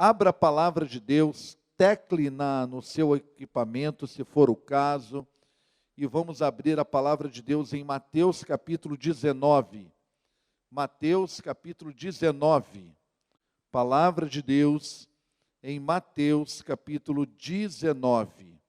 Abra a palavra de Deus, tecle no seu equipamento, se for o caso, e vamos abrir a palavra de Deus em Mateus capítulo 19. Mateus capítulo 19. Palavra de Deus em Mateus capítulo 19.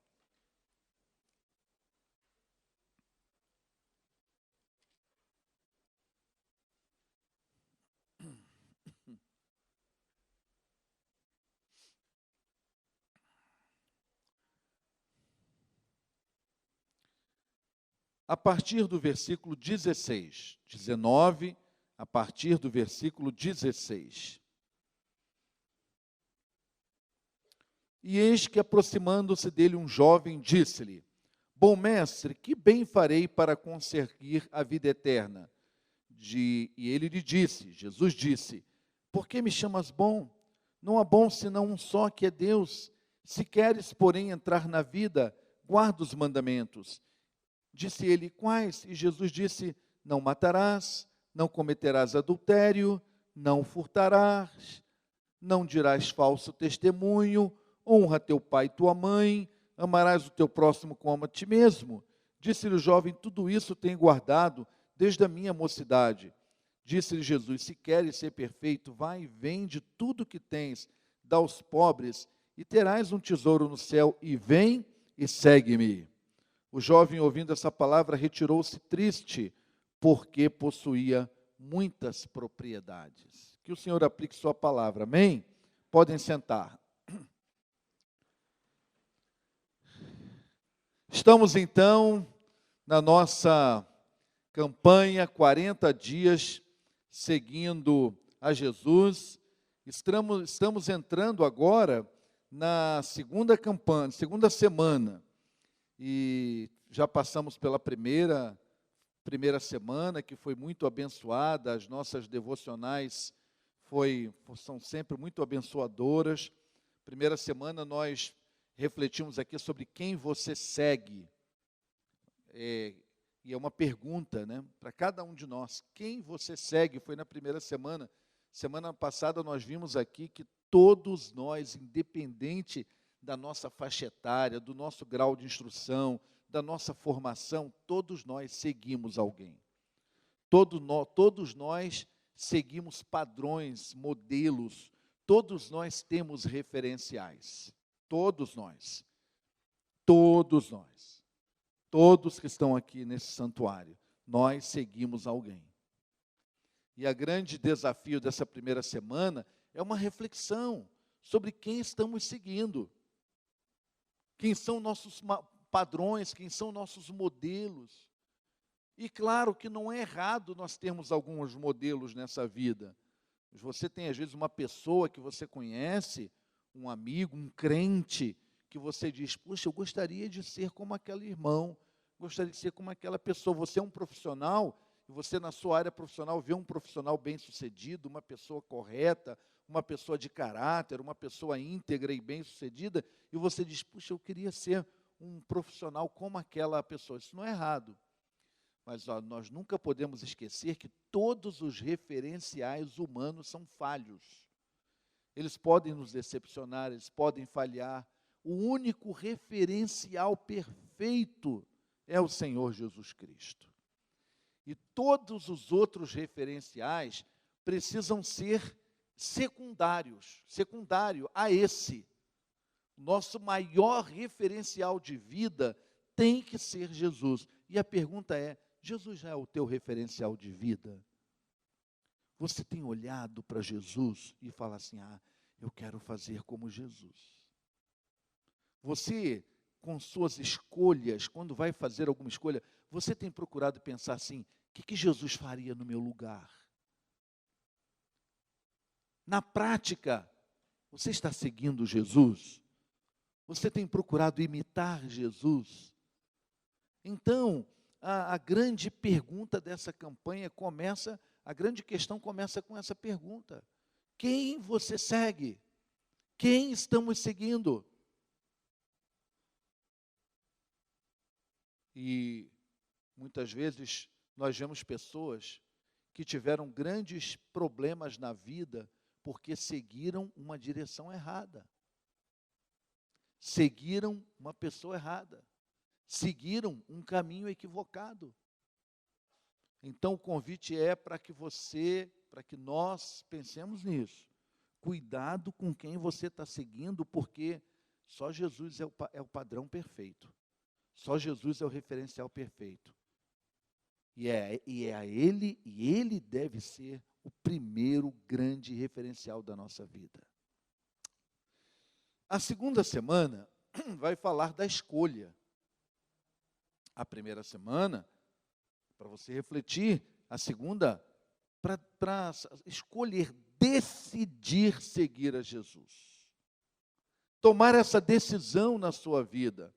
A partir do versículo 16, 19, a partir do versículo 16. E eis que, aproximando-se dele um jovem, disse-lhe: Bom mestre, que bem farei para conseguir a vida eterna? E ele lhe disse, Jesus disse: Por que me chamas bom? Não há bom senão um só, que é Deus. Se queres, porém, entrar na vida, guarda os mandamentos. Disse ele: Quais? E Jesus disse: Não matarás, não cometerás adultério, não furtarás, não dirás falso testemunho, honra teu pai e tua mãe, amarás o teu próximo como a ti mesmo. Disse-lhe o jovem: Tudo isso tenho guardado desde a minha mocidade. Disse-lhe Jesus: Se queres ser perfeito, vai e vende tudo que tens, dá aos pobres, e terás um tesouro no céu, e vem e segue-me. O jovem, ouvindo essa palavra, retirou-se triste, porque possuía muitas propriedades. Que o Senhor aplique sua palavra, amém? Podem sentar. Estamos então na nossa campanha 40 dias seguindo a Jesus. Estamos entrando agora na segunda campanha, segunda semana. E já passamos pela primeira semana, que foi muito abençoada. As nossas devocionais são sempre muito abençoadoras. Primeira semana nós refletimos aqui sobre quem você segue. E é uma pergunta, né, para cada um de nós. Quem você segue? Foi na primeira semana. Semana passada nós vimos aqui que todos nós, independente da nossa faixa etária, do nosso grau de instrução, da nossa formação, todos nós seguimos alguém. Todos nós seguimos padrões, modelos, todos nós temos referenciais. Todos nós. Todos nós. Todos que estão aqui nesse santuário, nós seguimos alguém. E o grande desafio dessa primeira semana é uma reflexão sobre quem estamos seguindo. Quem são nossos padrões, quem são nossos modelos. E claro que não é errado nós termos alguns modelos nessa vida. Você tem às vezes uma pessoa que você conhece, um amigo, um crente, que você diz: puxa, eu gostaria de ser como aquele irmão, gostaria de ser como aquela pessoa. Você é um profissional, e você na sua área profissional vê um profissional bem-sucedido, uma pessoa correta, uma pessoa de caráter, uma pessoa íntegra e bem-sucedida, e você diz: puxa, eu queria ser um profissional como aquela pessoa. Isso não é errado. Mas nós nunca podemos esquecer que todos os referenciais humanos são falhos. Eles podem nos decepcionar, eles podem falhar. O único referencial perfeito é o Senhor Jesus Cristo. E todos os outros referenciais precisam ser secundário a esse. Nosso maior referencial de vida tem que ser Jesus. E a pergunta é: Jesus já é o teu referencial de vida? Você tem olhado para Jesus e fala assim: eu quero fazer como Jesus. Você, com suas escolhas, quando vai fazer alguma escolha, você tem procurado pensar assim: o que Jesus faria no meu lugar? Na prática, você está seguindo Jesus? Você tem procurado imitar Jesus? Então, a grande pergunta dessa campanha a grande questão começa com essa pergunta: quem você segue? Quem estamos seguindo? E muitas vezes nós vemos pessoas que tiveram grandes problemas na vida Porque seguiram uma direção errada. Seguiram uma pessoa errada. Seguiram um caminho equivocado. Então o convite é para que nós pensemos nisso. Cuidado com quem você está seguindo, porque só Jesus é o padrão perfeito. Só Jesus é o referencial perfeito. E ele deve ser o primeiro grande referencial da nossa vida. A segunda semana vai falar da escolha. A primeira semana, para você refletir, a segunda, para escolher, decidir seguir a Jesus. Tomar essa decisão na sua vida.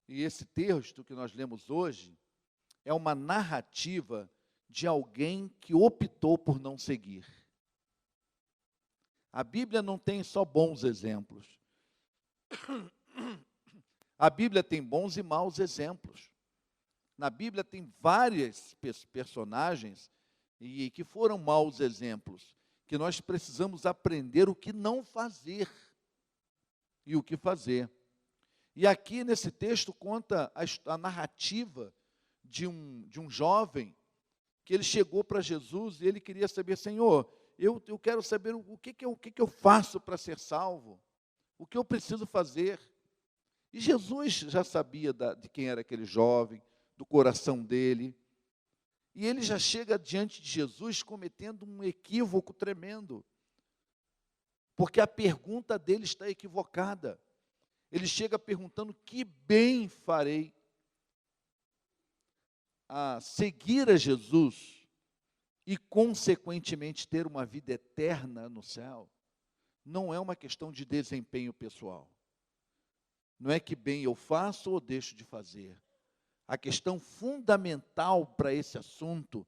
E esse texto que nós lemos hoje é uma narrativa de alguém que optou por não seguir. A Bíblia não tem só bons exemplos. A Bíblia tem bons e maus exemplos. Na Bíblia tem vários personagens que foram maus exemplos, que nós precisamos aprender o que não fazer e o que fazer. E aqui nesse texto conta a narrativa de um jovem que ele chegou para Jesus e ele queria saber: Senhor, eu quero saber o que eu faço para ser salvo, o que eu preciso fazer. E Jesus já sabia de quem era aquele jovem, do coração dele, e ele já chega diante de Jesus cometendo um equívoco tremendo, porque a pergunta dele está equivocada. Ele chega perguntando: que bem farei? A seguir a Jesus e, consequentemente, ter uma vida eterna no céu, não é uma questão de desempenho pessoal. Não é que bem eu faço ou deixo de fazer. A questão fundamental para esse assunto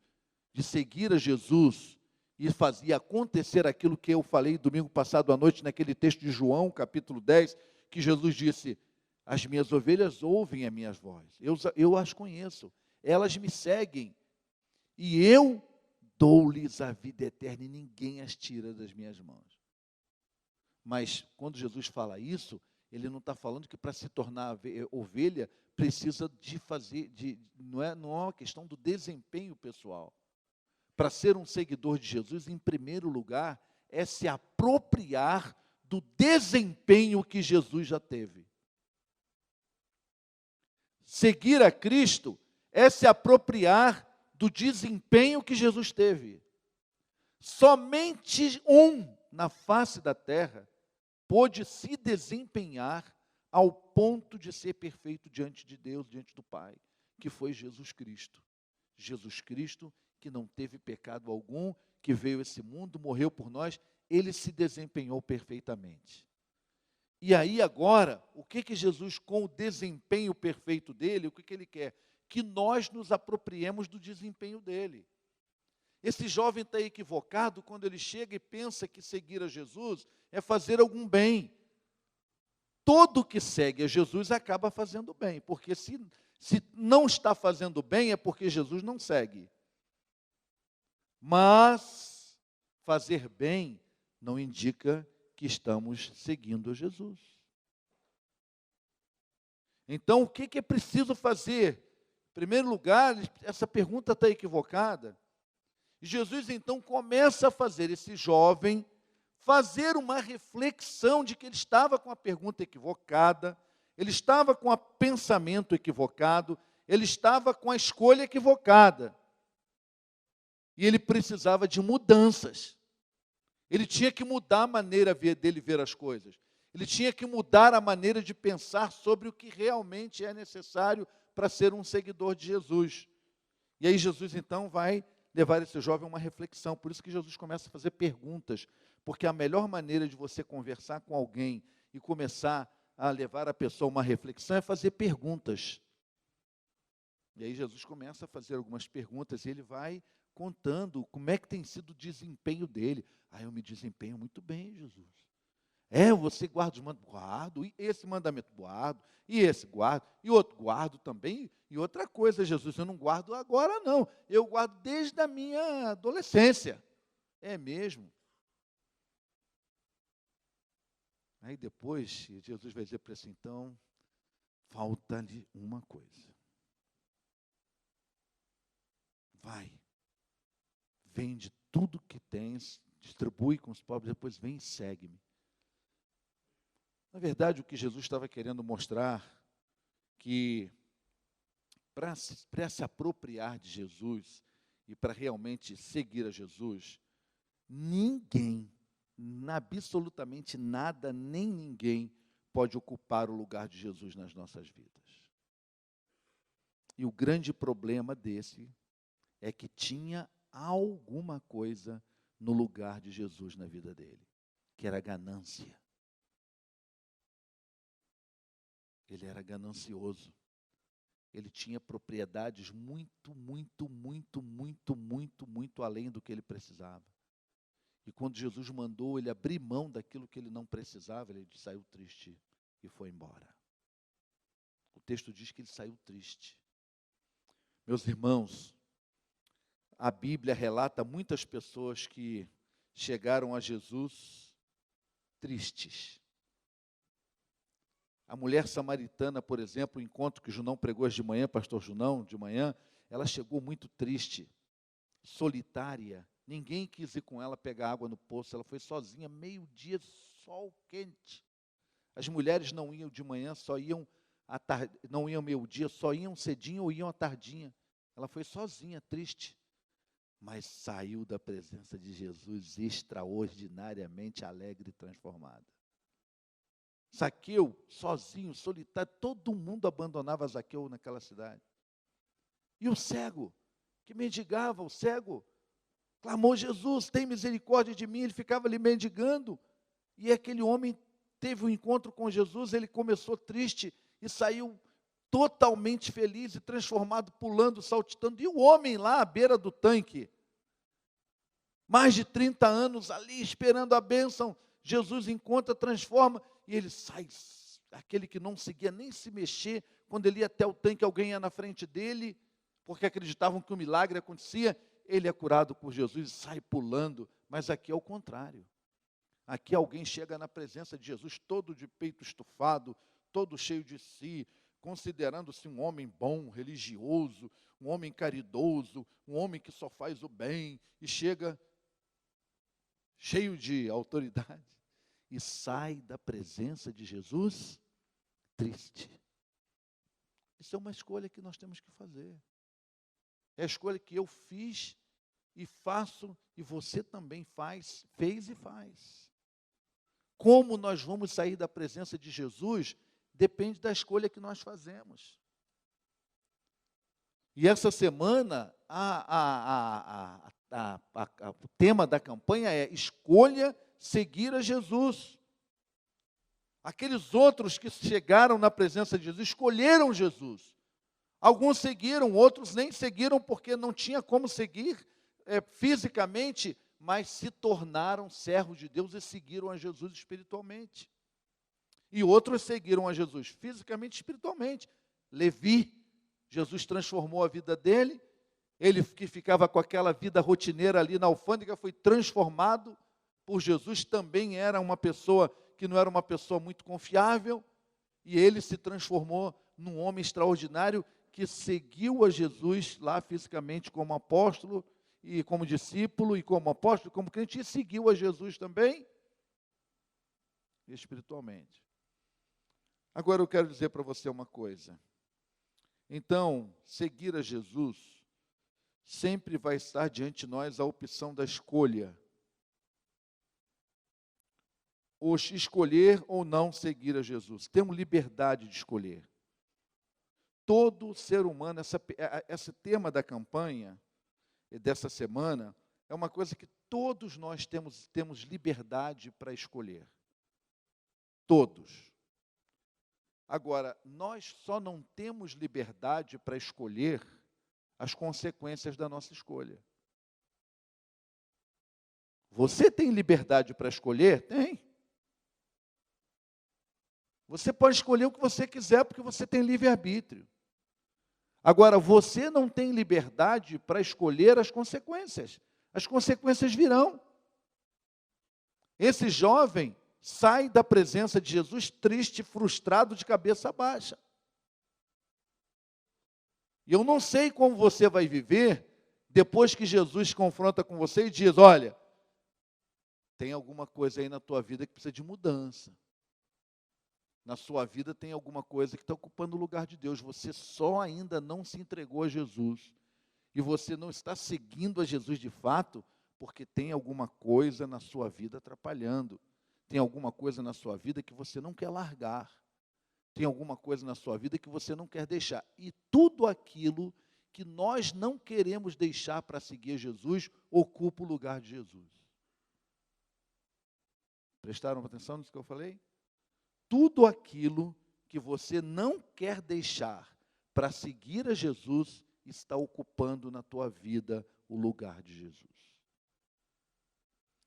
de seguir a Jesus e fazer acontecer aquilo que eu falei domingo passado à noite, naquele texto de João, capítulo 10, que Jesus disse: as minhas ovelhas ouvem as minhas vozes, eu as conheço, elas me seguem, e eu dou-lhes a vida eterna, e ninguém as tira das minhas mãos. Mas, quando Jesus fala isso, ele não está falando que para se tornar ovelha, precisa não é uma questão do desempenho pessoal. Para ser um seguidor de Jesus, em primeiro lugar, é se apropriar do desempenho que Jesus já teve. Seguir a Cristo é se apropriar do desempenho que Jesus teve. Somente na face da terra pôde se desempenhar ao ponto de ser perfeito diante de Deus, diante do Pai, que foi Jesus Cristo. Jesus Cristo, que não teve pecado algum, que veio a esse mundo, morreu por nós, ele se desempenhou perfeitamente. E aí agora, o que Jesus, com o desempenho perfeito dele, o que ele quer? Que nós nos apropriemos do desempenho dele. Esse jovem está equivocado quando ele chega e pensa que seguir a Jesus é fazer algum bem. Todo que segue a Jesus acaba fazendo bem, porque se não está fazendo bem é porque Jesus não segue. Mas fazer bem não indica que estamos seguindo a Jesus. Então, o que é preciso fazer? Em primeiro lugar, essa pergunta está equivocada. Jesus, então, começa a fazer esse jovem fazer uma reflexão de que ele estava com a pergunta equivocada, ele estava com o pensamento equivocado, ele estava com a escolha equivocada. E ele precisava de mudanças. Ele tinha que mudar a maneira dele ver as coisas. Ele tinha que mudar a maneira de pensar sobre o que realmente é necessário para ser um seguidor de Jesus. E aí Jesus, então, vai levar esse jovem a uma reflexão. Por isso que Jesus começa a fazer perguntas, porque a melhor maneira de você conversar com alguém e começar a levar a pessoa a uma reflexão é fazer perguntas. E aí Jesus começa a fazer algumas perguntas e ele vai contando como é que tem sido o desempenho dele. Eu me desempenho muito bem, Jesus. Você guarda os mandamentos? Guardo. E esse mandamento? Guardo. E esse? Guardo. E outro? Guardo também. E outra coisa, Jesus, eu não guardo agora não. Eu guardo desde a minha adolescência. É mesmo? Aí depois, Jesus vai dizer para ele assim, então, falta-lhe uma coisa. Vai, vende tudo que tens, distribui com os pobres, depois vem e segue-me. Na verdade, o que Jesus estava querendo mostrar, que para se apropriar de Jesus e para realmente seguir a Jesus, ninguém, absolutamente nada, nem ninguém pode ocupar o lugar de Jesus nas nossas vidas. E o grande problema desse é que tinha alguma coisa no lugar de Jesus na vida dele, que era ganância. Ele era ganancioso. Ele tinha propriedades muito além do que ele precisava. E quando Jesus mandou ele abrir mão daquilo que ele não precisava, ele saiu triste e foi embora. O texto diz que ele saiu triste. Meus irmãos, a Bíblia relata muitas pessoas que chegaram a Jesus tristes. A mulher samaritana, por exemplo, o encontro que o Junão pregou hoje de manhã, pastor Junão, de manhã, ela chegou muito triste, solitária. Ninguém quis ir com ela pegar água no poço, ela foi sozinha, meio-dia, sol quente. As mulheres não iam de manhã, não iam meio-dia, só iam cedinho ou iam à tardinha. Ela foi sozinha, triste, mas saiu da presença de Jesus extraordinariamente alegre e transformada. Zaqueu, sozinho, solitário, todo mundo abandonava Zaqueu naquela cidade. E o cego, que mendigava, o cego, clamou, Jesus, tem misericórdia de mim, ele ficava ali mendigando, e aquele homem teve um encontro com Jesus, ele começou triste e saiu totalmente feliz e transformado, pulando, saltitando, e o homem lá à beira do tanque, mais de 30 anos ali, esperando a bênção, Jesus encontra, transforma, e ele sai, aquele que não conseguia nem se mexer, quando ele ia até o tanque, alguém ia na frente dele, porque acreditavam que o milagre acontecia, ele é curado por Jesus e sai pulando, mas aqui é o contrário. Aqui alguém chega na presença de Jesus, todo de peito estufado, todo cheio de si, considerando-se um homem bom, religioso, um homem caridoso, um homem que só faz o bem, e chega cheio de autoridade, e sai da presença de Jesus triste. Isso é uma escolha que nós temos que fazer. É a escolha que eu fiz e faço, e você também fez e faz. Como nós vamos sair da presença de Jesus, depende da escolha que nós fazemos. E essa semana, o tema da campanha é escolha seguir a Jesus. Aqueles outros que chegaram na presença de Jesus, escolheram Jesus. Alguns seguiram, outros nem seguiram porque não tinha como seguir fisicamente, mas se tornaram servos de Deus e seguiram a Jesus espiritualmente. E outros seguiram a Jesus fisicamente e espiritualmente. Levi, Jesus transformou a vida dele, ele que ficava com aquela vida rotineira ali na alfândega, foi transformado por Jesus, também era uma pessoa que não era uma pessoa muito confiável, e ele se transformou num homem extraordinário que seguiu a Jesus lá fisicamente como apóstolo, e como discípulo, e como apóstolo, como crente, e seguiu a Jesus também, espiritualmente. Agora eu quero dizer para você uma coisa. Então, seguir a Jesus sempre vai estar diante de nós a opção da escolha. Escolher ou não seguir a Jesus. Temos liberdade de escolher. Todo ser humano, esse tema da campanha, dessa semana, é uma coisa que todos nós temos liberdade para escolher. Todos. Agora, nós só não temos liberdade para escolher as consequências da nossa escolha. Você tem liberdade para escolher? Tem. Você pode escolher o que você quiser, porque você tem livre-arbítrio. Agora, você não tem liberdade para escolher as consequências. As consequências virão. Esse jovem sai da presença de Jesus triste, frustrado, de cabeça baixa. E eu não sei como você vai viver depois que Jesus confronta com você e diz: olha, tem alguma coisa aí na tua vida que precisa de mudança. Na sua vida tem alguma coisa que está ocupando o lugar de Deus. Você só ainda não se entregou a Jesus. E você não está seguindo a Jesus de fato, porque tem alguma coisa na sua vida atrapalhando. Tem alguma coisa na sua vida que você não quer largar. Tem alguma coisa na sua vida que você não quer deixar. E tudo aquilo que nós não queremos deixar para seguir Jesus, ocupa o lugar de Jesus. Prestaram atenção nisso que eu falei? Tudo aquilo que você não quer deixar para seguir a Jesus, está ocupando na tua vida o lugar de Jesus.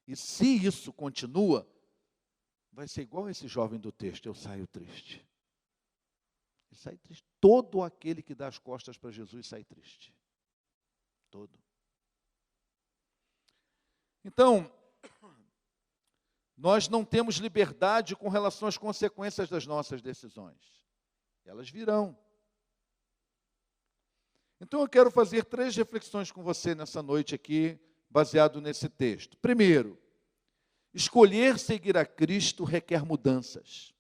E se isso continua, vai ser igual esse jovem do texto: eu saio triste. Ele sai triste. Todo aquele que dá as costas para Jesus sai triste. Todo. Então, nós não temos liberdade com relação às consequências das nossas decisões. Elas virão. Então eu quero fazer 3 reflexões com você nessa noite aqui, baseado nesse texto. Primeiro, escolher seguir a Cristo requer mudanças.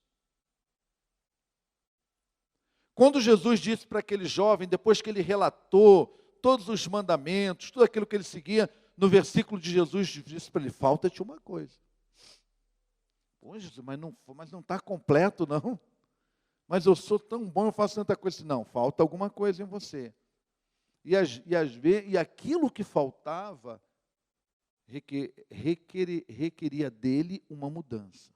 Quando Jesus disse para aquele jovem, depois que ele relatou todos os mandamentos, tudo aquilo que ele seguia, no versículo de Jesus disse para ele: falta-te uma coisa. Pô, Jesus, mas não está completo, não. Mas eu sou tão bom, eu faço tanta coisa. Não, falta alguma coisa em você. E aquilo que faltava requeria dele uma mudança.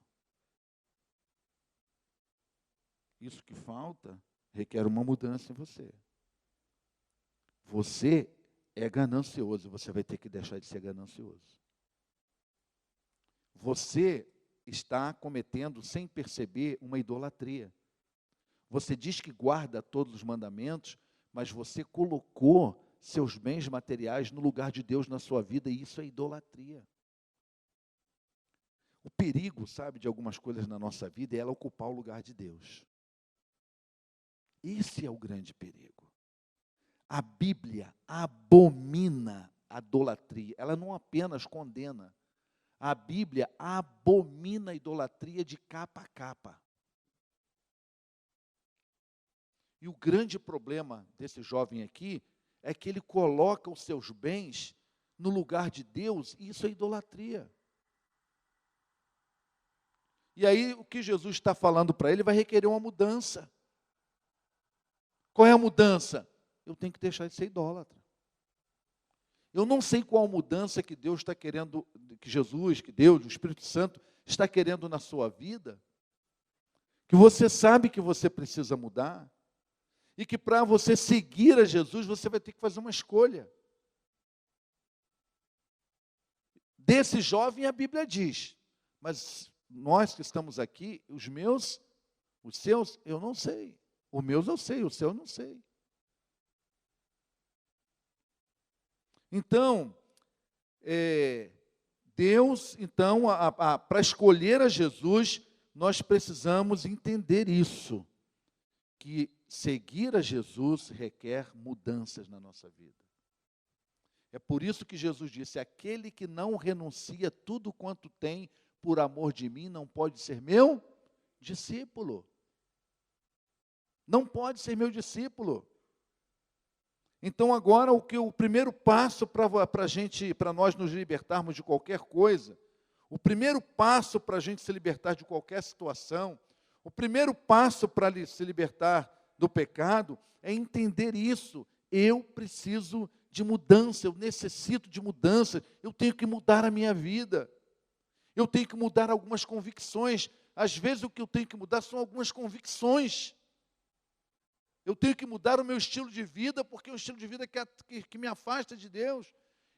Isso que falta requer uma mudança em você. Você é ganancioso, você vai ter que deixar de ser ganancioso. Você está cometendo, sem perceber, uma idolatria. Você diz que guarda todos os mandamentos, mas você colocou seus bens materiais no lugar de Deus na sua vida, e isso é idolatria. O perigo, sabe, de algumas coisas na nossa vida é ela ocupar o lugar de Deus. Esse é o grande perigo. A Bíblia abomina a idolatria. Ela não apenas condena. A Bíblia abomina a idolatria de capa a capa. E o grande problema desse jovem aqui é que ele coloca os seus bens no lugar de Deus, e isso é idolatria. E aí o que Jesus está falando para ele vai requerer uma mudança. Qual é a mudança? Eu tenho que deixar de ser idólatra. Eu não sei qual mudança que Deus está querendo, que Jesus, que Deus, o Espírito Santo está querendo na sua vida, que você sabe que você precisa mudar, e que para você seguir a Jesus, você vai ter que fazer uma escolha. Desse jovem a Bíblia diz, mas nós que estamos aqui, os meus, os seus, eu não sei. Os meus eu sei, o seu eu não sei. Então, Deus, então, para escolher a Jesus, nós precisamos entender isso, que seguir a Jesus requer mudanças na nossa vida. É por isso que Jesus disse: aquele que não renuncia tudo quanto tem por amor de mim, não pode ser meu discípulo. Não pode ser meu discípulo. Então agora o primeiro passo para nós nos libertarmos de qualquer coisa, o primeiro passo para a gente se libertar de qualquer situação, o primeiro passo para se libertar do pecado é entender isso. Eu preciso de mudança, eu necessito de mudança, eu tenho que mudar a minha vida, eu tenho que mudar algumas convicções. Às vezes o que eu tenho que mudar são algumas convicções. Eu tenho que mudar o meu estilo de vida, porque é um estilo de vida que me afasta de Deus.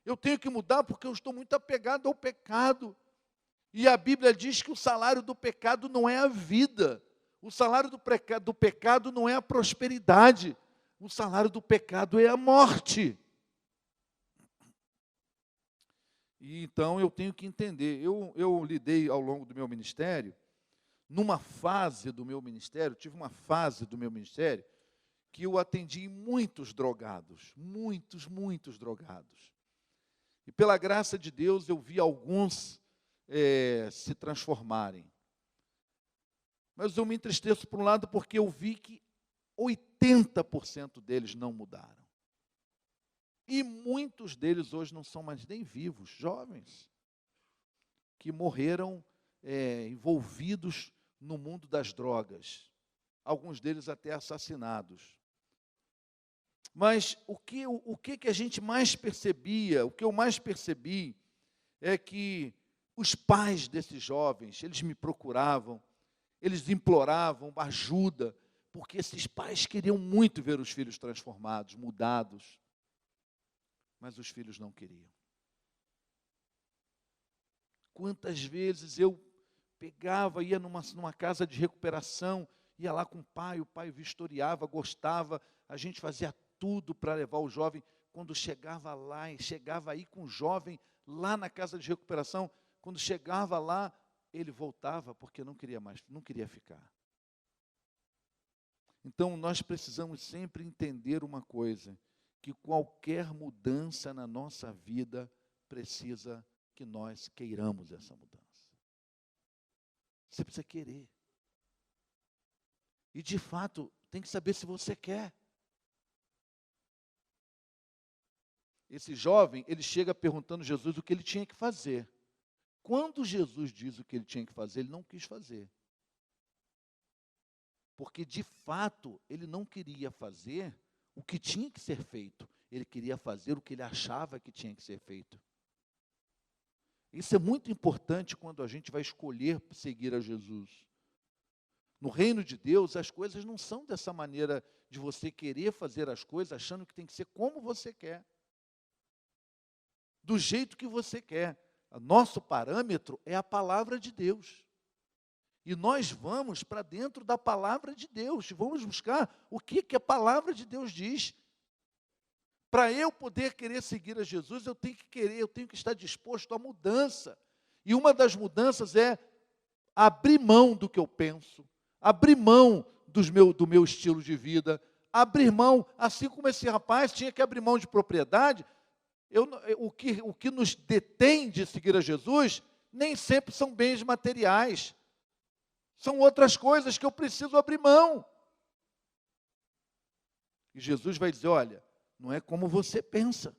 Eu tenho que mudar porque eu estou muito apegado ao pecado. E a Bíblia diz que o salário do pecado não é a vida. O salário do pecado não é a prosperidade. O salário do pecado é a morte. E então eu tenho que entender. Eu lidei ao longo do meu ministério, numa fase do meu ministério, tive uma fase do meu ministério, que eu atendi muitos drogados, muitos drogados. E pela graça de Deus eu vi alguns se transformarem. Mas eu me entristeço por um lado porque eu vi que 80% deles não mudaram. E muitos deles hoje não são mais nem vivos, jovens, que morreram envolvidos no mundo das drogas. Alguns deles até assassinados. Mas o que a gente mais percebia, o que eu mais percebi, é que os pais desses jovens, eles me procuravam, eles imploravam ajuda, porque esses pais queriam muito ver os filhos transformados, mudados, mas os filhos não queriam. Quantas vezes eu pegava, ia numa casa de recuperação, ia lá com o pai vistoriava, gostava, a gente fazia tudo para levar o jovem. Quando chegava lá, chegava aí com o jovem lá na casa de recuperação, quando chegava lá, ele voltava porque não queria mais, não queria ficar. Então nós precisamos sempre entender uma coisa, que qualquer mudança na nossa vida precisa que nós queiramos essa mudança. Você precisa querer. E de fato, tem que saber se você quer. Esse jovem, ele chega perguntando a Jesus o que ele tinha que fazer. Quando Jesus diz o que ele tinha que fazer, ele não quis fazer. Porque, de fato, ele não queria fazer o que tinha que ser feito. Ele queria fazer o que ele achava que tinha que ser feito. Isso é muito importante quando a gente vai escolher seguir a Jesus. No reino de Deus, as coisas não são dessa maneira de você querer fazer as coisas achando que tem que ser como você quer. Do jeito que você quer. O nosso parâmetro é a palavra de Deus. E nós vamos para dentro da palavra de Deus. Vamos buscar o que a palavra de Deus diz. Para eu poder querer seguir a Jesus, eu tenho que querer, eu tenho que estar disposto à mudança. E uma das mudanças é abrir mão do que eu penso, abrir mão do meu estilo de vida, abrir mão, assim como esse rapaz tinha que abrir mão de propriedade. O que nos detém de seguir a Jesus, nem sempre são bens materiais. São outras coisas que eu preciso abrir mão. E Jesus vai dizer, olha, não é como você pensa,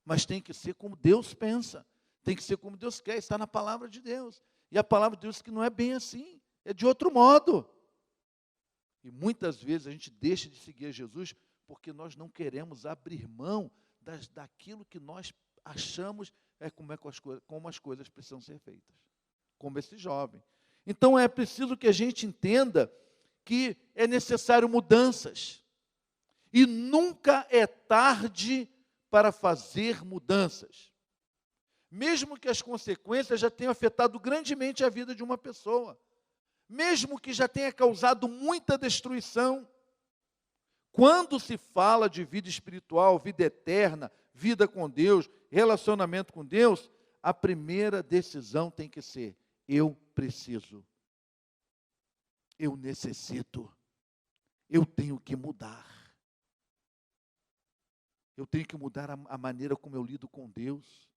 mas tem que ser como Deus pensa. Tem que ser como Deus quer, está na palavra de Deus. E a palavra de Deus que não é bem assim, é de outro modo. E muitas vezes a gente deixa de seguir a Jesus porque nós não queremos abrir mão daquilo que nós achamos como as coisas precisam ser feitas. Como esse jovem. Então é preciso que a gente entenda que é necessário mudanças. E nunca é tarde para fazer mudanças. Mesmo que as consequências já tenham afetado grandemente a vida de uma pessoa. Mesmo que já tenha causado muita destruição. Quando se fala de vida espiritual, vida eterna, vida com Deus, relacionamento com Deus, a primeira decisão tem que ser: eu preciso, eu necessito, eu tenho que mudar. Eu tenho que mudar a maneira como eu lido com Deus,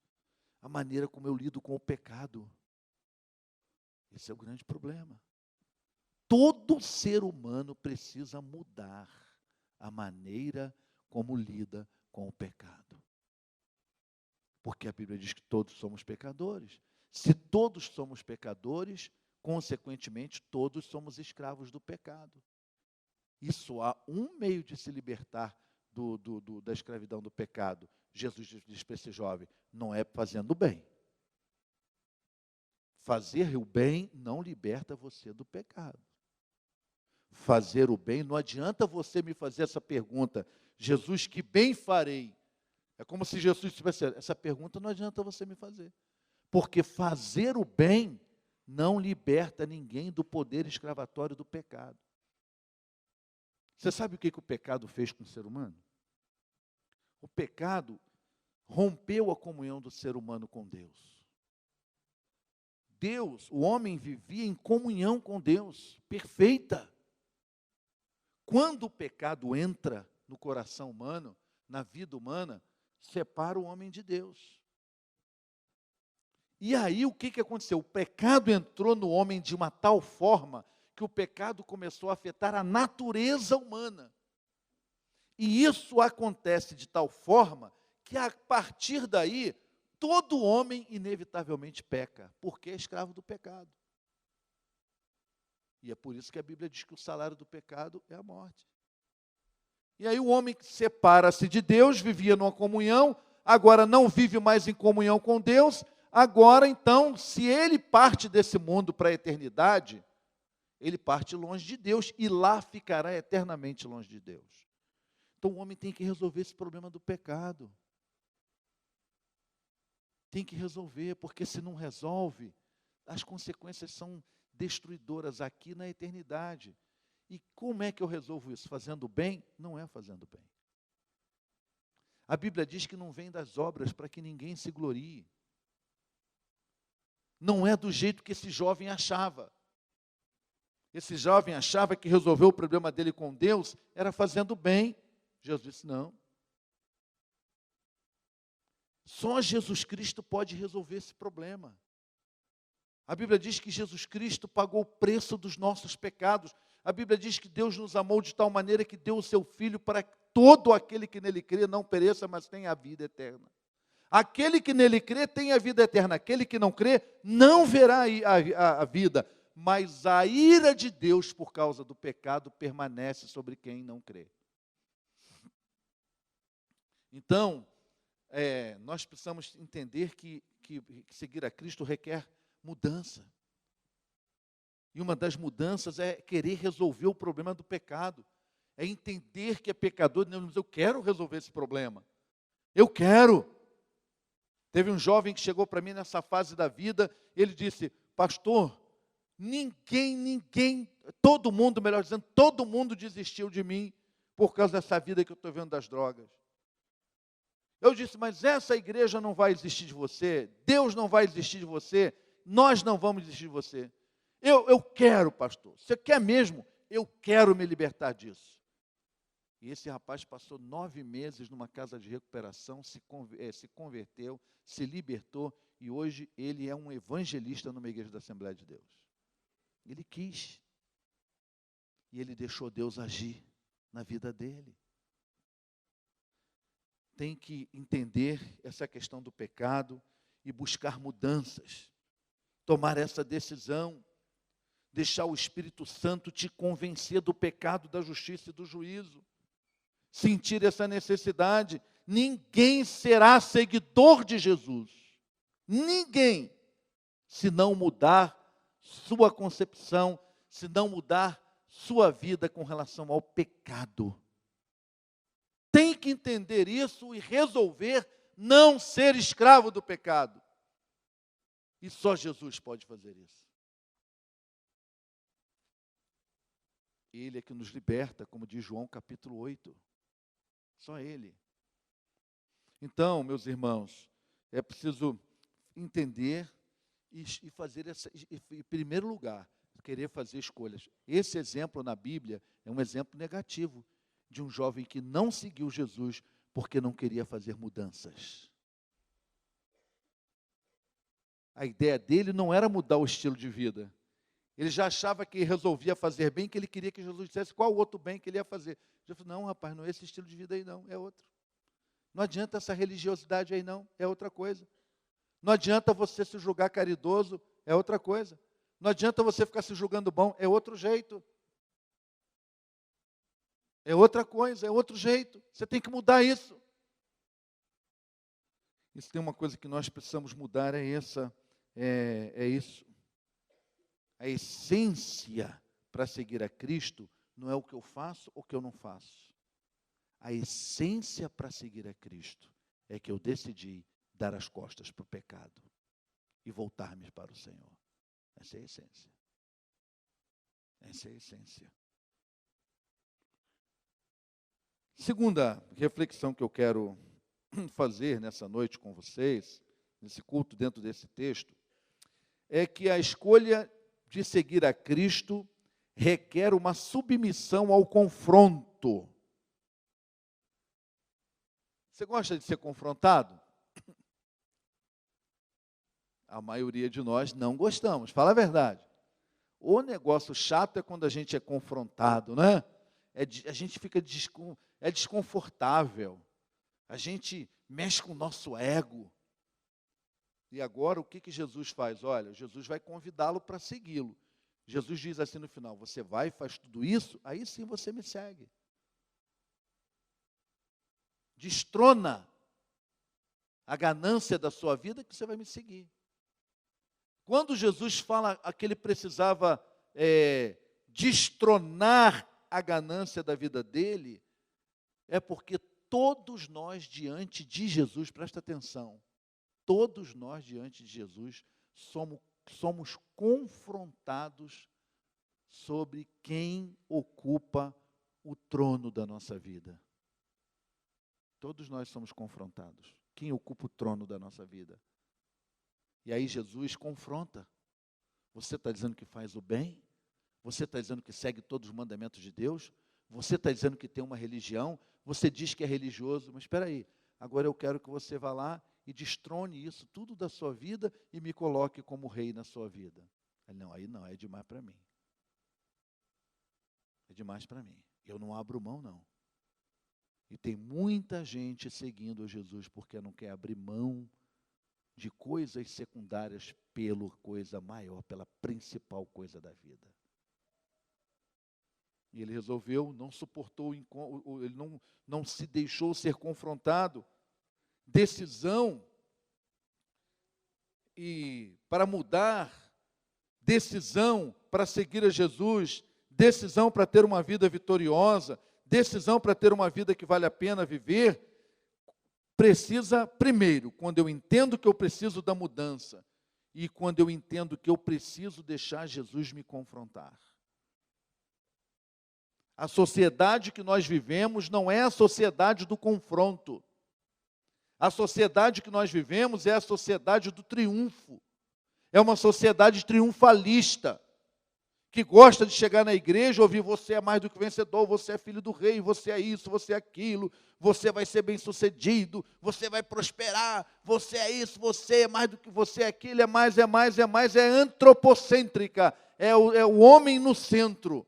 a maneira como eu lido com o pecado. Esse é o grande problema. Todo ser humano precisa mudar a maneira como lida com o pecado. Porque a Bíblia diz que todos somos pecadores. Se todos somos pecadores, consequentemente, todos somos escravos do pecado. E só há um meio de se libertar da escravidão do pecado. Jesus diz para esse jovem, não é fazendo o bem. Fazer o bem não liberta você do pecado. Fazer o bem, não adianta você me fazer essa pergunta, Jesus, que bem farei? É como se Jesus tivesse, essa pergunta não adianta você me fazer. Porque fazer o bem não liberta ninguém do poder escravatório do pecado. Você sabe o que o pecado fez com o ser humano? O pecado rompeu a comunhão do ser humano com Deus. Deus, o homem vivia em comunhão com Deus, perfeita. Quando o pecado entra no coração humano, na vida humana, separa o homem de Deus. E aí o que aconteceu? O pecado entrou no homem de uma tal forma que o pecado começou a afetar a natureza humana. E isso acontece de tal forma que a partir daí, todo homem inevitavelmente peca, porque é escravo do pecado. E é por isso que a Bíblia diz que o salário do pecado é a morte. E aí o homem que separa-se de Deus, vivia numa comunhão, agora não vive mais em comunhão com Deus, agora então, se ele parte desse mundo para a eternidade, ele parte longe de Deus e lá ficará eternamente longe de Deus. Então o homem tem que resolver esse problema do pecado. Tem que resolver, porque se não resolve, as consequências são destruidoras aqui na eternidade. E como é que eu resolvo isso? Fazendo bem? Não é fazendo bem. A Bíblia diz que não vem das obras para que ninguém se glorie. Não é do jeito que esse jovem achava. Esse jovem achava que resolveu o problema dele com Deus era fazendo bem. Jesus disse, não. Só Jesus Cristo pode resolver esse problema. A Bíblia diz que Jesus Cristo pagou o preço dos nossos pecados. A Bíblia diz que Deus nos amou de tal maneira que deu o seu Filho para que todo aquele que nele crê não pereça, mas tenha a vida eterna. Aquele que nele crê tem a vida eterna. Aquele que não crê não verá a vida. Mas a ira de Deus por causa do pecado permanece sobre quem não crê. Então, nós precisamos entender que seguir a Cristo requer mudança. E uma das mudanças é querer resolver o problema do pecado. É entender que é pecador. Não, mas eu quero resolver esse problema. Eu quero. Teve um jovem que chegou para mim nessa fase da vida. Ele disse, pastor, todo mundo, melhor dizendo, todo mundo desistiu de mim por causa dessa vida que eu estou vendo das drogas. Eu disse, mas essa igreja não vai desistir de você, Deus não vai desistir de você, nós não vamos desistir de você. Eu quero, pastor, você quer mesmo? Eu quero me libertar disso. E esse rapaz passou 9 meses numa casa de recuperação, se converteu, se libertou, e hoje ele é um evangelista numa igreja da Assembleia de Deus. Ele quis, e ele deixou Deus agir na vida dele. Tem que entender essa questão do pecado e buscar mudanças, tomar essa decisão, deixar o Espírito Santo te convencer do pecado, da justiça e do juízo, sentir essa necessidade. Ninguém será seguidor de Jesus, ninguém, se não mudar sua concepção, se não mudar sua vida com relação ao pecado. Tem que entender isso e resolver não ser escravo do pecado. E só Jesus pode fazer isso. Ele é que nos liberta, como diz João capítulo 8. Só Ele. Então, meus irmãos, é preciso entender e fazer em primeiro lugar, querer fazer escolhas. Esse exemplo na Bíblia é um exemplo negativo de um jovem que não seguiu Jesus porque não queria fazer mudanças. A ideia dele não era mudar o estilo de vida. Ele já achava que resolvia fazer bem, que ele queria que Jesus dissesse qual o outro bem que ele ia fazer. Jesus falou, não, rapaz, não é esse estilo de vida aí não, é outro. Não adianta essa religiosidade aí não, é outra coisa. Não adianta você se julgar caridoso, é outra coisa. Não adianta você ficar se julgando bom, é outro jeito. É outra coisa, é outro jeito. Você tem que mudar isso. E se tem uma coisa que nós precisamos mudar, é isso. A essência para seguir a Cristo não é o que eu faço ou o que eu não faço. A essência para seguir a Cristo é que eu decidi dar as costas para o pecado e voltar-me para o Senhor. Essa é a essência. Essa é a essência. Segunda reflexão que eu quero fazer nessa noite com vocês, nesse culto dentro desse texto, é que a escolha de seguir a Cristo requer uma submissão ao confronto. Você gosta de ser confrontado? A maioria de nós não gostamos, fala a verdade. O negócio chato é quando a gente é confrontado, né? A gente fica desconfortável, a gente mexe com o nosso ego. E agora o que Jesus faz? Olha, Jesus vai convidá-lo para segui-lo. Jesus diz assim no final: você vai e faz tudo isso, aí sim você me segue. Destrona a ganância da sua vida que você vai me seguir. Quando Jesus fala que ele precisava destronar a ganância da vida dele, é porque todos nós diante de Jesus, presta atenção, todos nós diante de Jesus somos confrontados sobre quem ocupa o trono da nossa vida. Todos nós somos confrontados. Quem ocupa o trono da nossa vida? E aí Jesus confronta. Você está dizendo que faz o bem? Você está dizendo que segue todos os mandamentos de Deus? Você está dizendo que tem uma religião? Você diz que é religioso, mas espera aí. Agora eu quero que você vá lá e destrone isso tudo da sua vida e me coloque como rei na sua vida. Aí não, é demais para mim. É demais para mim. Eu não abro mão, não. E tem muita gente seguindo a Jesus porque não quer abrir mão de coisas secundárias pela coisa maior, pela principal coisa da vida. E ele resolveu, não suportou, ele não se deixou ser confrontado. Decisão e para mudar, decisão para seguir a Jesus, decisão para ter uma vida vitoriosa, decisão para ter uma vida que vale a pena viver, precisa, primeiro, quando eu entendo que eu preciso da mudança e quando eu entendo que eu preciso deixar Jesus me confrontar. A sociedade que nós vivemos não é a sociedade do confronto. A sociedade que nós vivemos é a sociedade do triunfo. É uma sociedade triunfalista, que gosta de chegar na igreja e ouvir: você é mais do que vencedor, você é filho do rei, você é isso, você é aquilo, você vai ser bem-sucedido, você vai prosperar, você é isso, você é mais do que você é aquilo, é antropocêntrica, é o homem no centro.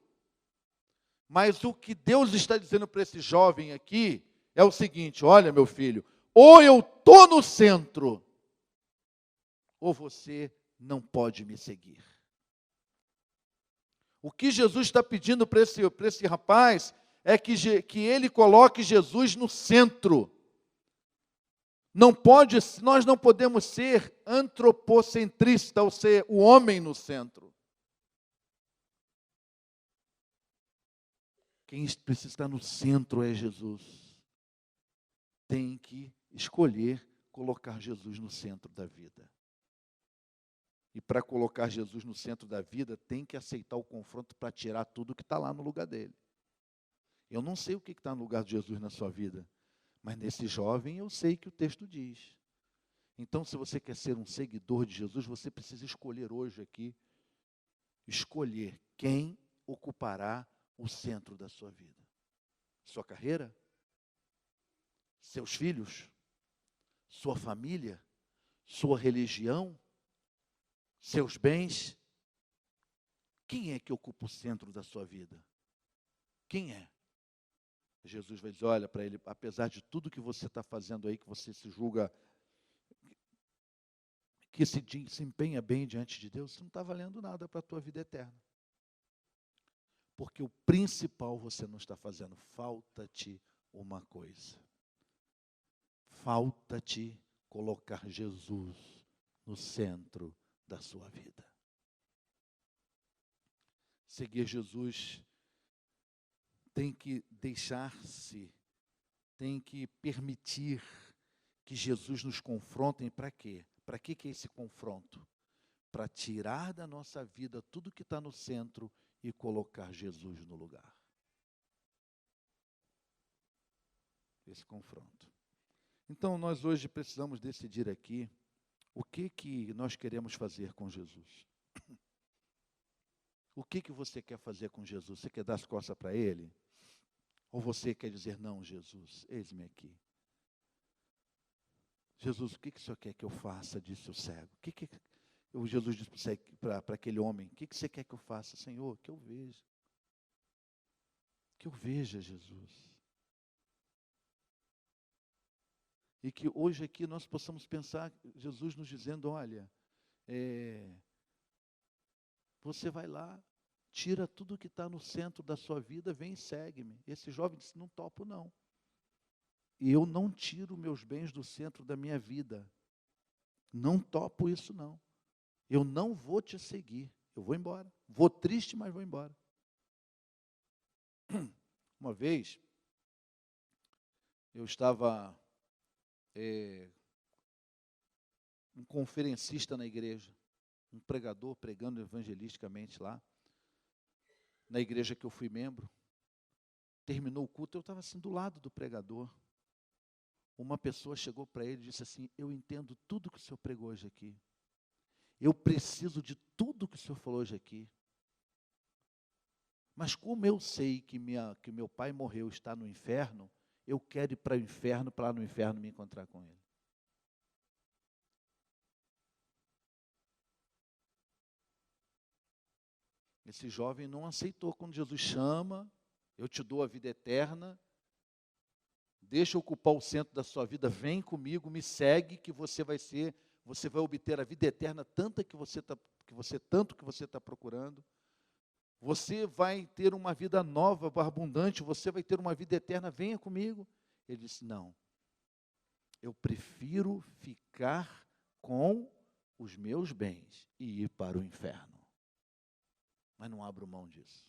Mas o que Deus está dizendo para esse jovem aqui é o seguinte: olha, meu filho, ou eu estou no centro, ou você não pode me seguir. O que Jesus está pedindo para esse rapaz é que ele coloque Jesus no centro. Nós não podemos ser antropocentristas, ou ser o homem no centro. Quem precisa estar no centro é Jesus. Tem que escolher colocar Jesus no centro da vida. E para colocar Jesus no centro da vida, tem que aceitar o confronto para tirar tudo que está lá no lugar dele. Eu não sei o que está no lugar de Jesus na sua vida, mas nesse jovem eu sei que o texto diz. Então, se você quer ser um seguidor de Jesus, você precisa escolher hoje aqui, escolher quem ocupará o centro da sua vida. Sua carreira? Seus filhos? Sua família? Sua religião? Seus bens? Quem é que ocupa o centro da sua vida? Quem é? Jesus vai dizer: olha para ele, apesar de tudo que você está fazendo aí, que você se julga, que se empenha bem diante de Deus, isso não está valendo nada para a tua vida eterna. Porque o principal você não está fazendo. Falta-te uma coisa. Falta-te colocar Jesus no centro da sua vida. Seguir Jesus tem que deixar-se, tem que permitir que Jesus nos confronte. Para quê? Para que é esse confronto? Para tirar da nossa vida tudo que está no centro e colocar Jesus no lugar. Esse confronto. Então, nós hoje precisamos decidir aqui o que nós queremos fazer com Jesus. O que você quer fazer com Jesus? Você quer dar as costas para Ele? Ou você quer dizer, não, Jesus, eis-me aqui. Jesus, o que o Senhor quer que eu faça? Disse o cego. Jesus disse para aquele homem, o que você quer que eu faça? Senhor, que eu veja. Que eu veja Jesus. E que hoje aqui nós possamos pensar, Jesus nos dizendo, olha, você vai lá, tira tudo que está no centro da sua vida, vem e segue-me. Esse jovem disse, não topo não. E eu não tiro meus bens do centro da minha vida. Não topo isso não. Eu não vou te seguir. Eu vou embora. Vou triste, mas vou embora. Uma vez, eu estava um conferencista na igreja, um pregador pregando evangelisticamente lá, na igreja que eu fui membro. Terminou o culto, eu estava assim do lado do pregador. Uma pessoa chegou para ele e disse assim, eu entendo tudo que o senhor pregou hoje aqui. Eu preciso de tudo que o senhor falou hoje aqui. Mas como eu sei que meu pai morreu e está no inferno, eu quero ir para o inferno, para lá no inferno me encontrar com ele. Esse jovem não aceitou quando Jesus chama, eu te dou a vida eterna, deixa eu ocupar o centro da sua vida, vem comigo, me segue, que você vai obter a vida eterna tanto que você está procurando. Você vai ter uma vida nova, abundante, você vai ter uma vida eterna, venha comigo. Ele disse, não, eu prefiro ficar com os meus bens e ir para o inferno. Mas não abro mão disso.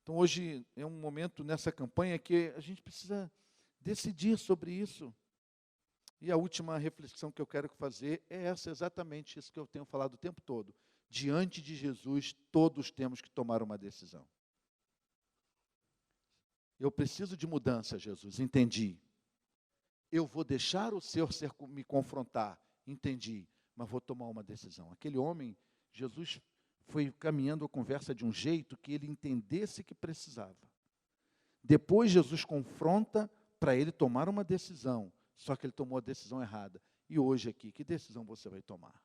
Então hoje é um momento nessa campanha que a gente precisa decidir sobre isso. E a última reflexão que eu quero fazer é exatamente isso que eu tenho falado o tempo todo. Diante de Jesus, todos temos que tomar uma decisão. Eu preciso de mudança, Jesus, entendi. Eu vou deixar o Senhor me confrontar, entendi, mas vou tomar uma decisão. Aquele homem, Jesus foi caminhando a conversa de um jeito que ele entendesse que precisava. Depois Jesus confronta para ele tomar uma decisão, só que ele tomou a decisão errada. E hoje aqui, que decisão você vai tomar?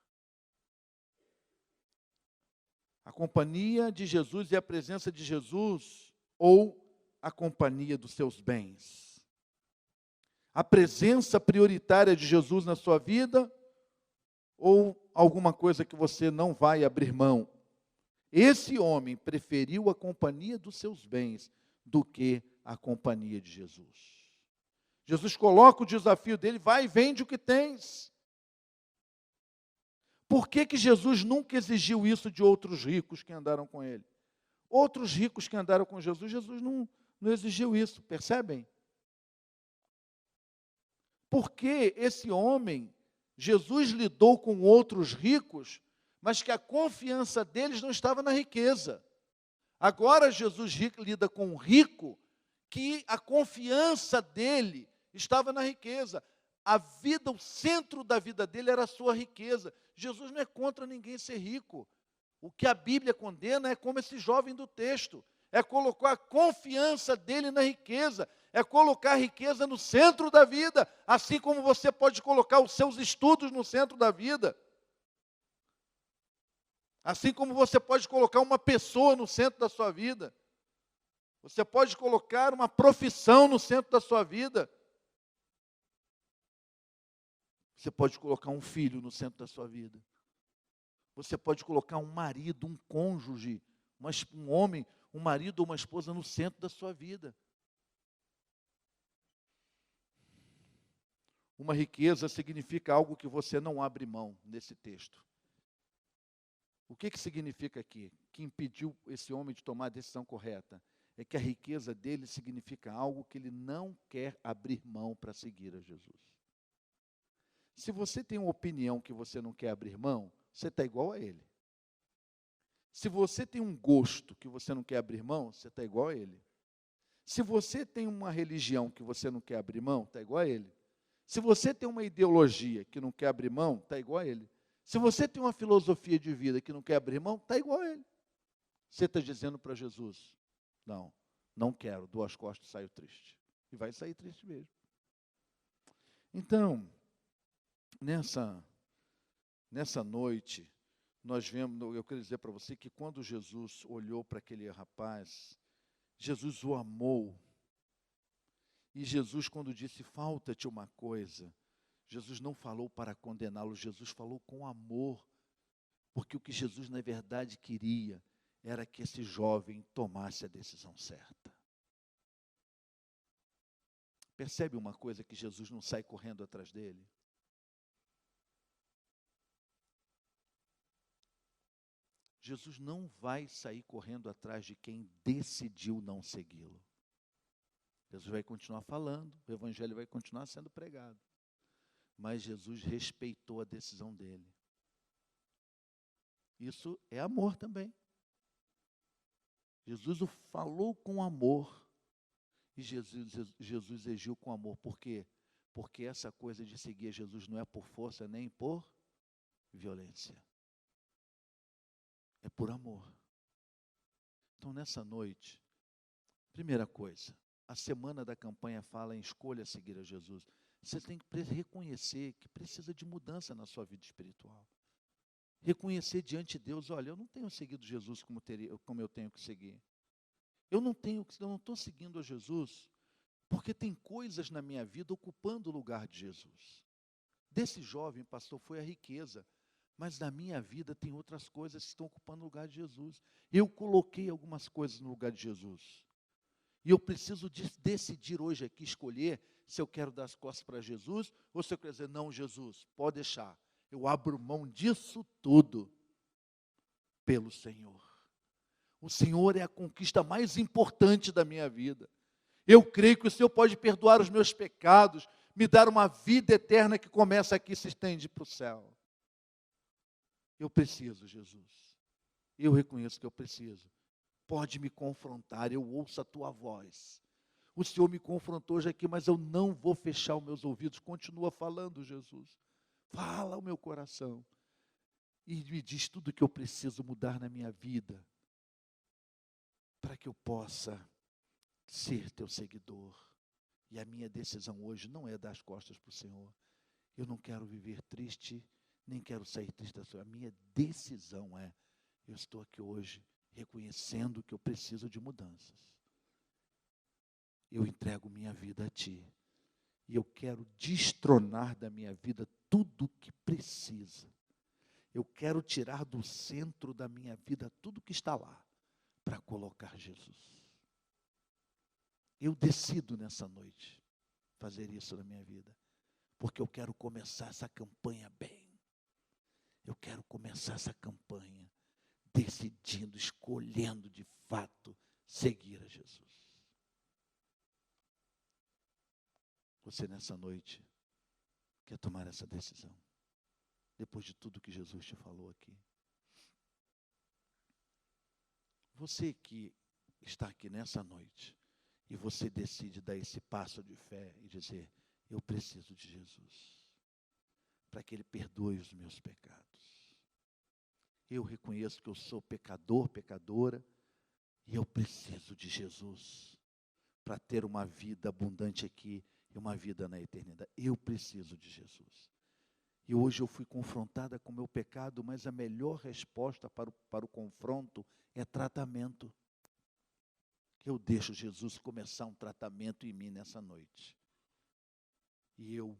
A companhia de Jesus e a presença de Jesus ou a companhia dos seus bens? A presença prioritária de Jesus na sua vida ou alguma coisa que você não vai abrir mão? Esse homem preferiu a companhia dos seus bens do que a companhia de Jesus. Jesus coloca o desafio dele, vai e vende o que tens. Por que Jesus nunca exigiu isso de outros ricos que andaram com ele? Outros ricos que andaram com Jesus, Jesus não exigiu isso, percebem? Porque esse homem, Jesus lidou com outros ricos, mas que a confiança deles não estava na riqueza. Agora Jesus lida com um rico que a confiança dele estava na riqueza. A vida, o centro da vida dele era a sua riqueza. Jesus não é contra ninguém ser rico. O que a Bíblia condena é como esse jovem do texto. É colocar a confiança dele na riqueza. É colocar a riqueza no centro da vida. Assim como você pode colocar os seus estudos no centro da vida. Assim como você pode colocar uma pessoa no centro da sua vida. Você pode colocar uma profissão no centro da sua vida. Você pode colocar um filho no centro da sua vida. Você pode colocar um marido, um cônjuge, um homem, um marido ou uma esposa no centro da sua vida. Uma riqueza significa algo que você não abre mão nesse texto. O que significa aqui? Que impediu esse homem de tomar a decisão correta? É que a riqueza dele significa algo que ele não quer abrir mão para seguir a Jesus. Se você tem uma opinião que você não quer abrir mão, você está igual a ele. Se você tem um gosto que você não quer abrir mão, você está igual a ele. Se você tem uma religião que você não quer abrir mão, está igual a ele. Se você tem uma ideologia que não quer abrir mão, está igual a ele. Se você tem uma filosofia de vida que não quer abrir mão, está igual a ele. Você está dizendo para Jesus, não, não quero, dou as costas e saio triste. E vai sair triste mesmo. Então, nessa noite, nós vemos, eu quero dizer para você que quando Jesus olhou para aquele rapaz, Jesus o amou. E Jesus, quando disse, falta-te uma coisa, Jesus não falou para condená-lo, Jesus falou com amor. Porque o que Jesus, na verdade, queria era que esse jovem tomasse a decisão certa. Percebe uma coisa que Jesus não sai correndo atrás dele? Jesus não vai sair correndo atrás de quem decidiu não segui-lo. Jesus vai continuar falando, o evangelho vai continuar sendo pregado. Mas Jesus respeitou a decisão dele. Isso é amor também. Jesus o falou com amor. E Jesus agiu com amor. Por quê? Porque essa coisa de seguir a Jesus não é por força nem por violência. É por amor. Então, nessa noite, primeira coisa, a semana da campanha fala em escolha seguir a Jesus. Você tem que reconhecer que precisa de mudança na sua vida espiritual. Reconhecer diante de Deus, olha, eu não tenho seguido Jesus como eu tenho que seguir. Eu não estou seguindo a Jesus, porque tem coisas na minha vida ocupando o lugar de Jesus. Desse jovem, pastor, foi a riqueza, mas na minha vida tem outras coisas que estão ocupando o lugar de Jesus. Eu coloquei algumas coisas no lugar de Jesus. E eu preciso decidir hoje aqui, escolher se eu quero dar as costas para Jesus, ou se eu quero dizer, não, Jesus, pode deixar. Eu abro mão disso tudo pelo Senhor. O Senhor é a conquista mais importante da minha vida. Eu creio que o Senhor pode perdoar os meus pecados, me dar uma vida eterna que começa aqui e se estende para o céu. Eu preciso, Jesus. Eu reconheço que eu preciso. Pode me confrontar, eu ouço a tua voz. O Senhor me confrontou hoje aqui, mas eu não vou fechar os meus ouvidos. Continua falando, Jesus. Fala o meu coração. E me diz tudo o que eu preciso mudar na minha vida, para que eu possa ser teu seguidor. E a minha decisão hoje não é dar as costas para o Senhor. Eu não quero viver triste, nem quero sair triste da sua. A minha decisão é, eu estou aqui hoje reconhecendo que eu preciso de mudanças. Eu entrego minha vida a Ti. E eu quero destronar da minha vida tudo o que precisa. Eu quero tirar do centro da minha vida tudo que está lá, para colocar Jesus. Eu decido nessa noite fazer isso na minha vida, porque eu quero começar essa campanha bem. Eu quero começar essa campanha decidindo, escolhendo de fato seguir a Jesus. Você nessa noite quer tomar essa decisão, depois de tudo que Jesus te falou aqui. Você que está aqui nessa noite e você decide dar esse passo de fé e dizer, eu preciso de Jesus, para que Ele perdoe os meus pecados. Eu reconheço que eu sou pecador, pecadora, e eu preciso de Jesus para ter uma vida abundante aqui e uma vida na eternidade. Eu preciso de Jesus. E hoje eu fui confrontada com o meu pecado, mas a melhor resposta para o confronto é tratamento. Eu deixo Jesus começar um tratamento em mim nessa noite. E eu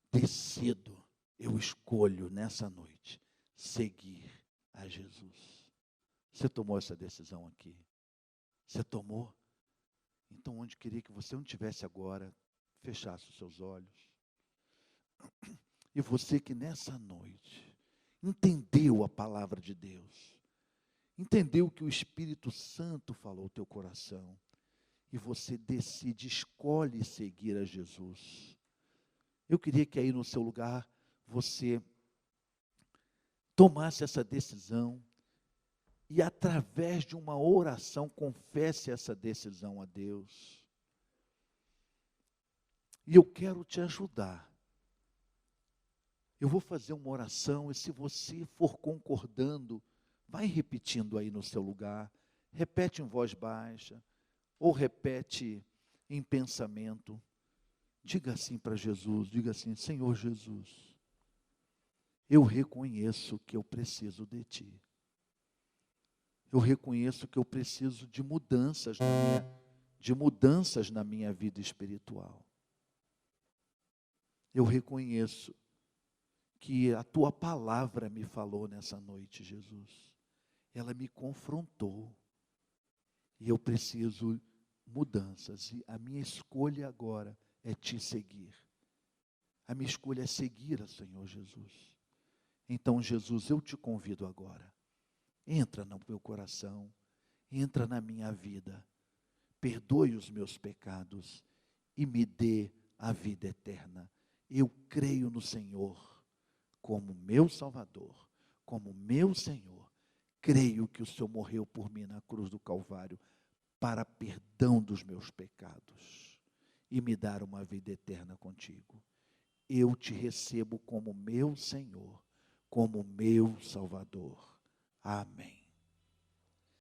decido, eu escolho nessa noite seguir a Jesus. Você tomou essa decisão aqui? Você tomou? Então, onde queria que você não estivesse agora, fechasse os seus olhos. E você que nessa noite entendeu a palavra de Deus, entendeu que o Espírito Santo falou ao teu coração, e você decide, escolhe seguir a Jesus. Eu queria que aí no seu lugar, você tomasse essa decisão, e através de uma oração, confesse essa decisão a Deus. E eu quero te ajudar. Eu vou fazer uma oração e se você for concordando, vai repetindo aí no seu lugar. Repete em voz baixa ou repete em pensamento. Diga assim para Jesus, diga assim: Senhor Jesus, eu reconheço que eu preciso de Ti. Eu reconheço que eu preciso de mudanças na minha vida espiritual. Eu reconheço que a Tua palavra me falou nessa noite, Jesus. Ela me confrontou. E eu preciso mudanças. E a minha escolha agora é Te seguir. A minha escolha é seguir a Senhor Jesus. Então, Jesus, eu te convido agora. Entra no meu coração, entra na minha vida, perdoe os meus pecados e me dê a vida eterna. Eu creio no Senhor como meu Salvador, como meu Senhor. Creio que o Senhor morreu por mim na cruz do Calvário para perdão dos meus pecados e me dar uma vida eterna contigo. Eu te recebo como meu Senhor, como meu Salvador. Amém.